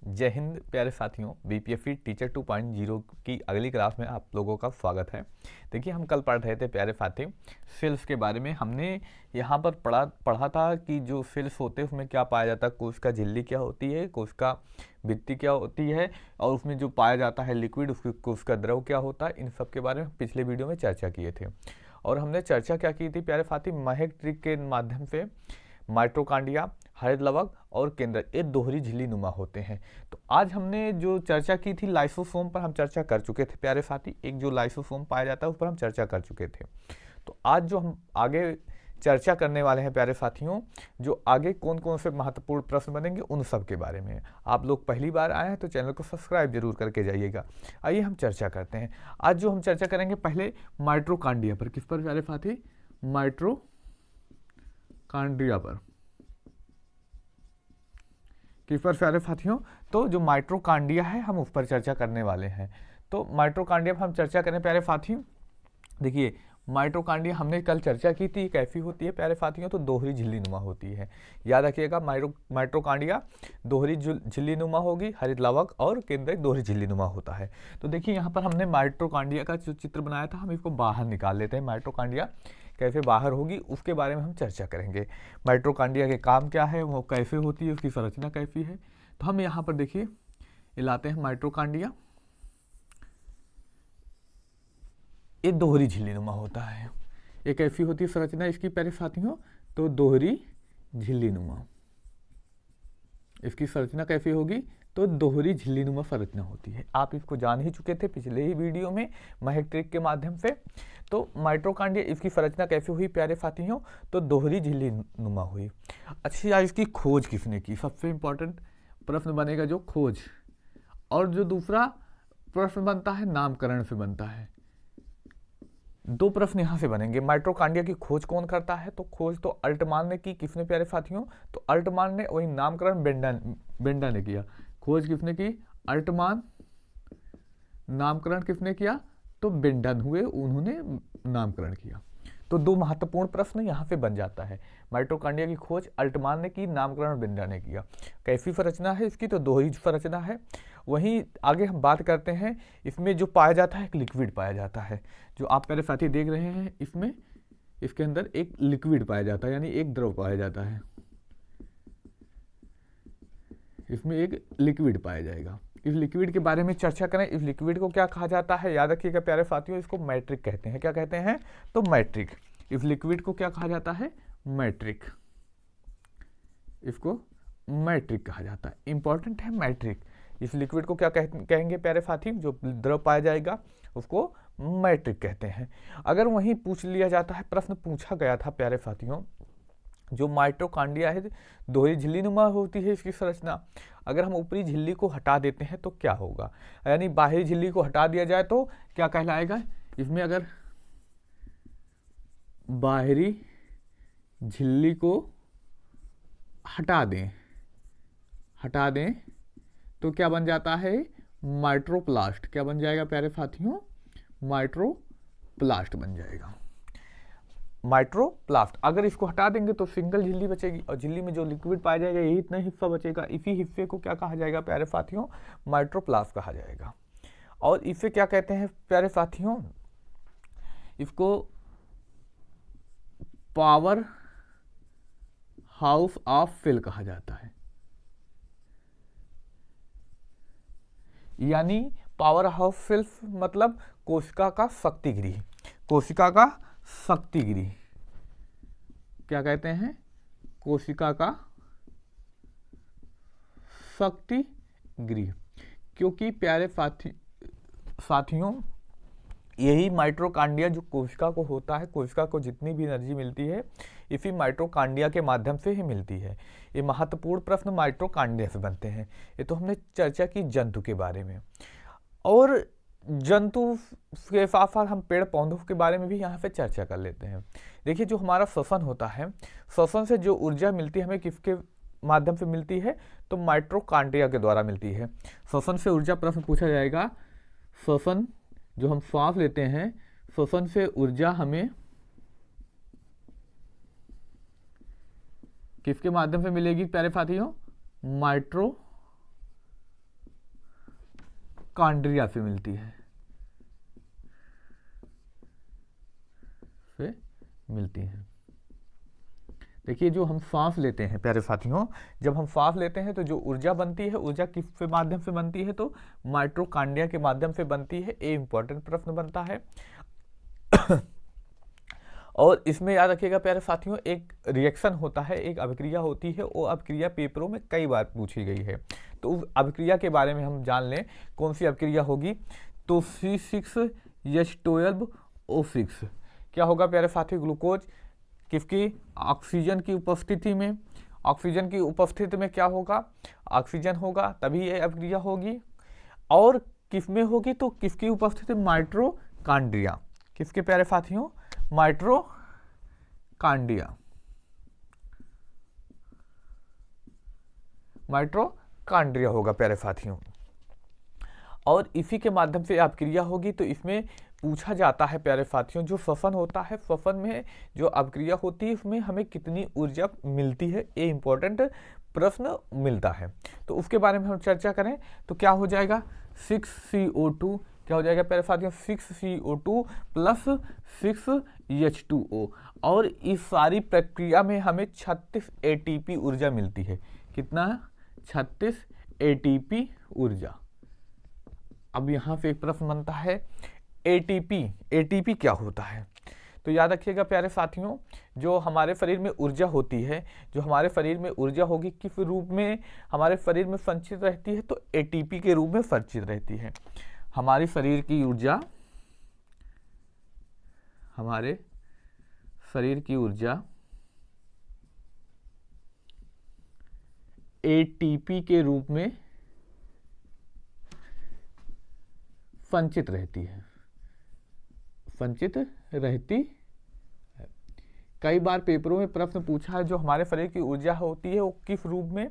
जय हिंद प्यारे साथियों, बीपीएससी टीचर 2.0 की अगली क्लास में आप लोगों का स्वागत है। देखिए, हम कल पढ़ रहे थे प्यारे साथी सेल्स के बारे में। हमने यहाँ पर पढ़ा था कि जो सेल्स होते हैं उसमें क्या पाया जाता है, कोशिका झिल्ली क्या होती है, कोशिका भित्ति क्या होती है, और उसमें जो पाया जाता है लिक्विड, उसकी कोशिका द्रव क्या होता है। इन सब के बारे में पिछले वीडियो में चर्चा किए थे। और हमने चर्चा क्या की थी प्यारे साथी, महक ट्रिक के माध्यम से माइटोकांडिया, हरित लवक और केंद्रक ये दोहरी झिल्ली नुमा होते हैं। तो आज हमने जो चर्चा की थी लाइसोसोम पर हम चर्चा कर चुके थे प्यारे साथी। एक जो लाइसोसोम पाया जाता है उस पर हम चर्चा कर चुके थे। तो आज जो हम आगे चर्चा करने वाले हैं प्यारे साथियों, जो आगे कौन कौन से महत्वपूर्ण प्रश्न बनेंगे उन सब के बारे में। आप लोग पहली बार आए हैं तो चैनल को सब्सक्राइब जरूर करके जाइएगा। आइए हम चर्चा करते हैं। आज जो हम चर्चा करेंगे पहले माइटोकांड्रिया पर। किस पर प्यारे साथी? माइटोकांड्रिया पर। किस पर प्यारे साथियों? तो जो माइटोकांड्रिया है हम उस पर चर्चा करने वाले हैं। तो माइटोकांड्रिया पर हम चर्चा करें प्यारे साथियों। देखिए, माइटोकांड्रिया हमने कल चर्चा की थी कैसी होती है प्यारे साथियों, तो दोहरी झिल्ली नुमा होती है। याद रखिएगा, माइटोकांड्रिया दोहरी झिल्ली नुमा होगी, हरित लवक और केंद्रक दोहरी झिल्ली नुमा होता है। तो देखिए, यहाँ पर हमने माइटोकांड्रिया का जो चित्र बनाया था हम इसको बाहर निकाल लेते हैं। माइटोकांड्रिया कैसे बाहर होगी उसके बारे में हम चर्चा करेंगे। माइटोकांड्रिया के काम क्या है, वो कैसे होती है, उसकी संरचना कैसी है। तो हम यहाँ पर देखिए ये लाते हैं माइटोकांड्रिया। ये दोहरी झिल्ली नुमा होता है। ये कैसी होती है संरचना इसकी प्यारे साथियों? तो दोहरी झिल्ली नुमा। इसकी संरचना कैसी होगी? तो दोहरी झिल्ली नुमा संरचना होती है। आप इसको जान ही चुके थे पिछले ही वीडियो में महक ट्रिक के माध्यम से। तो माइटोकांड्रिया इसकी संरचना कैसे हुई प्यारे साथियों? तो दोहरी झिल्ली नुमा हुई। अच्छा, इसकी खोज किसने की? सबसे इंपॉर्टेंट प्रश्न बनेगा जो खोज। और जो दूसरा प्रश्न बनता है नामकरण से बनता है। दो प्रश्न यहाँ से बनेंगे। माइटोकांड्रिया की खोज कौन करता है? तो खोज तो अल्टमान ने की। किसने प्यारे साथियों? तो अल्टमान ने। वही नामकरण बेंडा ने किया। खोज किसने की? अल्टमान। नामकरण किसने किया? तो बेंडन हुए, उन्होंने नामकरण किया। तो दो महत्वपूर्ण प्रश्न यहाँ पे बन जाता है। माइटोकांड्रिया की खोज अल्टमान ने की, नामकरण बेंडा ने किया। कैसी संरचना है इसकी? तो दोहरी संरचना है। वहीं आगे हम बात करते हैं, इसमें जो पाया जाता है एक लिक्विड पाया जाता है। जो आप मेरे साथी देख रहे हैं इसमें, इसके अंदर एक लिक्विड पाया जाता है, यानी एक द्रव पाया जाता है। इसमें एक लिक्विड पाया जाएगा। इस लिक्विड के बारे में चर्चा करें। इस लिक्विड को क्या कहा जाता है? याद रखिएगा प्यारे साथियों, इसको मैट्रिक कहते हैं। क्या कहते हैं? तो मैट्रिक। इस लिक्विड को क्या कहा जाता है? मैट्रिक। इसको मैट्रिक कहा जाता है। इंपॉर्टेंट है मैट्रिक। इस लिक्विड को क्या कहेंगे प्यारे साथी? जो द्रव पाया जाएगा उसको मैट्रिक कहते हैं। अगर वहीं पूछ लिया जाता है, प्रश्न पूछा गया था प्यारे साथियों, जो माइटोकांड्रिया है दोहरी झिल्ली नुमा होती है इसकी संरचना, अगर हम ऊपरी झिल्ली को हटा देते हैं तो क्या होगा? यानी बाहरी झिल्ली को हटा दिया जाए तो क्या कहलाएगा? इसमें अगर बाहरी झिल्ली को हटा दें तो क्या बन जाता है? माइट्रोप्लास्ट। क्या बन जाएगा प्यारे साथियों? माइट्रोप्लास्ट बन जाएगा। माइट्रोप्लास्ट। अगर इसको हटा देंगे तो सिंगल झिल्ली बचेगी और झिल्ली में जो लिक्विड पाया जाएगा यही इतना हिस्सा बचेगा। इसी हिस्से को क्या कहा जाएगा प्यारे साथियों? माइट्रोप्लास्ट कहा जाएगा। और इसे क्या कहते हैं प्यारे साथियों? इसको पावर हाउस ऑफ सेल कहा जाता है। यानी पावर हाउस सेल मतलब कोशिका का शक्ति गृह। कोशिका का शक्ति गृह क्या कहते हैं? कोशिका का शक्ति गृह। क्योंकि प्यारे साथियों यही माइटोकांड्रिया जो कोशिका को होता है, कोशिका को जितनी भी एनर्जी मिलती है इसी माइटोकांड्रिया के माध्यम से ही मिलती है। ये महत्वपूर्ण प्रश्न माइटोकांड्रिया से बनते हैं। ये तो हमने चर्चा की जंतु के बारे में, और जंतु के साथ साथ हम पेड़ पौधों के बारे में भी यहाँ पे चर्चा कर लेते हैं। देखिए, जो हमारा श्वसन होता है, श्वसन से जो ऊर्जा मिलती है हमें किसके माध्यम से मिलती है? तो माइटोकांड्रिया के द्वारा मिलती है। श्वसन से ऊर्जा प्रश्न पूछा जाएगा। श्वसन, जो हम श्वास लेते हैं, श्वसन से ऊर्जा हमें किसके माध्यम से मिलेगी प्यारे साथियों? कांड्रिया से मिलती है, से मिलती है। देखिए जो हम सांस लेते हैं प्यारे साथियों, जब हम सांस लेते हैं तो जो ऊर्जा बनती है, ऊर्जा किस माध्यम से बनती है, तो माइटोकांड्रिया के माध्यम से बनती है। ये इंपॉर्टेंट प्रश्न बनता है। और इसमें याद रखिएगा प्यारे साथियों, एक रिएक्शन होता है, एक अभिक्रिया होती है, वो अभिक्रिया पेपरों में कई बार पूछी गई है। तो उस अभिक्रिया के बारे में हम जान लें, कौन सी अभिक्रिया होगी। तो C6H12O6 क्या होगा प्यारे साथियों, ग्लूकोज किसकी, ऑक्सीजन की उपस्थिति में, ऑक्सीजन की उपस्थिति में क्या होगा, ऑक्सीजन होगा, तभी ये अभिक्रिया होगी। और किस में होगी, तो किसकी उपस्थिति, माइटोकांड्रिया, किसके प्यारे साथियों, माइटोकांड्रिया, माइटोकांड्रिया होगा प्यारे साथियों। और इसी के माध्यम से अभिक्रिया होगी। तो इसमें पूछा जाता है प्यारे साथियों, जो श्वसन होता है, श्वसन में जो अभिक्रिया होती है उसमें हमें कितनी ऊर्जा मिलती है, ये इंपॉर्टेंट प्रश्न मिलता है। तो उसके बारे में हम चर्चा करें तो क्या हो जाएगा, 6CO2 क्या हो जाएगा प्यारे साथियों, 6CO2 प्लस 6H2O। और इस सारी प्रक्रिया में हमें 36 ATP ऊर्जा मिलती है। कितना, 36 ATP ऊर्जा। अब यहाँ पे एक प्रश्न बनता है, ATP क्या होता है। तो याद रखिएगा प्यारे साथियों, जो हमारे शरीर में ऊर्जा होती है, जो हमारे शरीर में ऊर्जा होगी किस रूप में हमारे शरीर में संचित रहती है, तो ATP के रूप में संचित रहती है। हमारे शरीर की ऊर्जा, हमारे शरीर की ऊर्जा ATP के रूप में संचित रहती है, संचित रहती है। कई बार पेपरों में प्रश्न पूछा है, जो हमारे शरीर की ऊर्जा होती है वो किस रूप में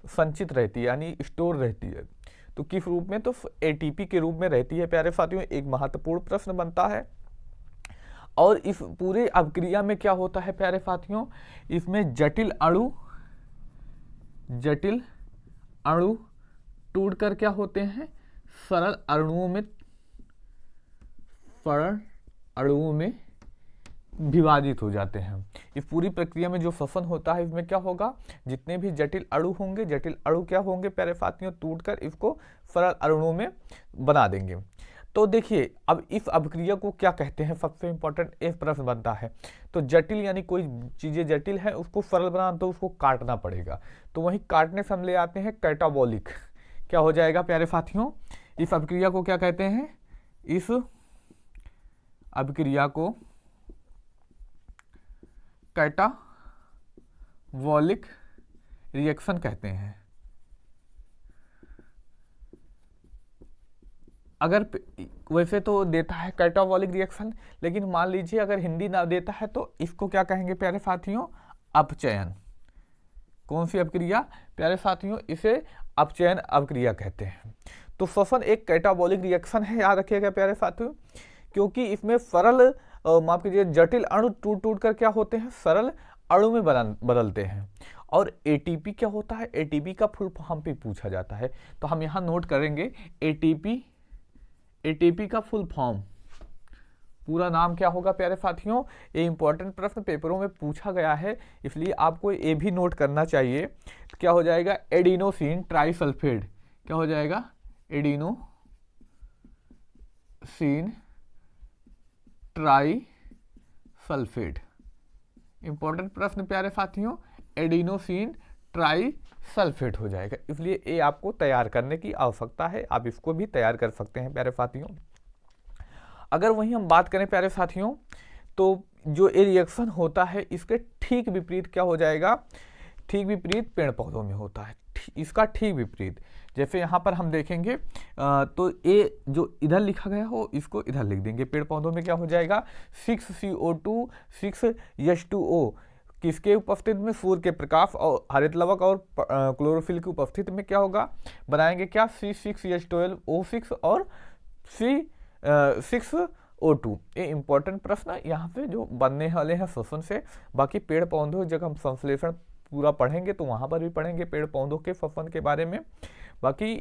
संचित रहती है, यानी स्टोर रहती है, तो किस रूप में, तो ATP के रूप में रहती है प्यारे साथियों। एक महत्वपूर्ण प्रश्न बनता है। और इस पूरे अभिक्रिया में क्या होता है प्यारे साथियों, इसमें जटिल अणु टूटकर क्या होते हैं, सरल अणुओं में विभाजित हो जाते हैं। इस पूरी प्रक्रिया में जो श्वसन होता है, इसमें क्या होगा, जितने भी जटिल अणु होंगे, जटिल अणु क्या होंगे प्यारे साथियों, टूटकर इसको सरल अणुओं में बना देंगे। तो देखिए अब इस अभिक्रिया को क्या कहते हैं, सबसे इंपॉर्टेंट एक प्रश्न बनता है। तो जटिल यानी कोई चीजें जटिल है, उसको सरल बनाना तो उसको काटना पड़ेगा। तो वही काटने से हम ले आते हैं कैटाबॉलिक। क्या हो जाएगा प्यारे साथियों, इस अभिक्रिया को क्या कहते हैं, इस अभिक्रिया को कैटाबॉलिक रिएक्शन कहते हैं। अगर वैसे तो देता है कैटाबॉलिक रिएक्शन, लेकिन मान लीजिए अगर हिंदी ना देता है तो इसको क्या कहेंगे प्यारे साथियों, अपचयन। कौन सी अभिक्रिया प्यारे साथियों, इसे अपचयन अभिक्रिया कहते हैं। तो श्वसन एक कैटाबॉलिक रिएक्शन है, याद रखिएगा प्यारे साथियों, क्योंकि इसमें सरल माफ कीजिए जटिल अणु टूट कर क्या होते हैं, सरल अणु में बदलते हैं। और ATP क्या होता है, ATP का फुल फॉर्म पे पूछा जाता है, तो हम यहाँ नोट करेंगे ATP का फुल फॉर्म, पूरा नाम क्या होगा प्यारे साथियों। ये इंपॉर्टेंट प्रश्न पेपरों में पूछा गया है, इसलिए आपको ये भी नोट करना चाहिए। क्या हो जाएगा, एडिनोसिन ट्राइसल्फेट। क्या हो जाएगा, एडिनोसिन ट्राइसल्फेट। इंपॉर्टेंट प्रश्न प्यारे साथियों, एडिनोसिन ट्राइसल्फेट हो जाएगा, इसलिए ये आपको तैयार करने की आवश्यकता है। आप इसको भी तैयार कर सकते हैं प्यारे साथियों। अगर वहीं हम बात करें प्यारे साथियों, तो जो ये रिएक्शन होता है इसके ठीक विपरीत क्या हो जाएगा, ठीक विपरीत पेड़ पौधों में होता है। इसका ठीक विपरीत, जैसे यहाँ पर हम देखेंगे तो ये जो इधर लिखा गया हो इसको इधर लिख देंगे। पेड़ पौधों में क्या हो जाएगा, 6CO2 6H2O किसके उपस्थिति में, सूर्य के प्रकाश और हरित लवक और क्लोरोफिल की उपस्थिति में क्या होगा, बनाएंगे क्या, C6H12O6 और C6O2। ये इंपॉर्टेंट प्रश्न यहाँ पे जो बनने वाले हैं श्वसन से। बाकी पेड़ पौधों जब हम संश्लेषण पूरा पढ़ेंगे तो वहाँ पर भी पढ़ेंगे पेड़ पौधों के श्वसन के बारे में। बाकी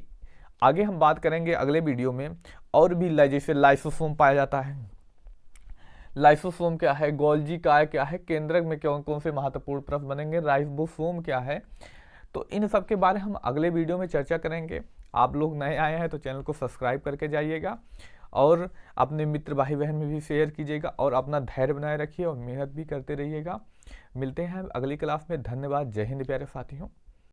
आगे हम बात करेंगे अगले वीडियो में और भी जैसे लाइसोसोम पाया जाता है, लाइसोसोम क्या है, गोल्जी काय क्या है, केंद्रक में कौन कौन से महत्वपूर्ण प्रश्न बनेंगे, राइबोसोम क्या है। तो इन सब के बारे में हम अगले वीडियो में चर्चा करेंगे। आप लोग नए आए हैं तो चैनल को सब्सक्राइब करके जाइएगा और अपने मित्र भाई बहन में भी शेयर कीजिएगा और अपना धैर्य बनाए रखिए और मेहनत भी करते रहिएगा। मिलते हैं अगली क्लास में। धन्यवाद। जय हिंद प्यारे साथियों।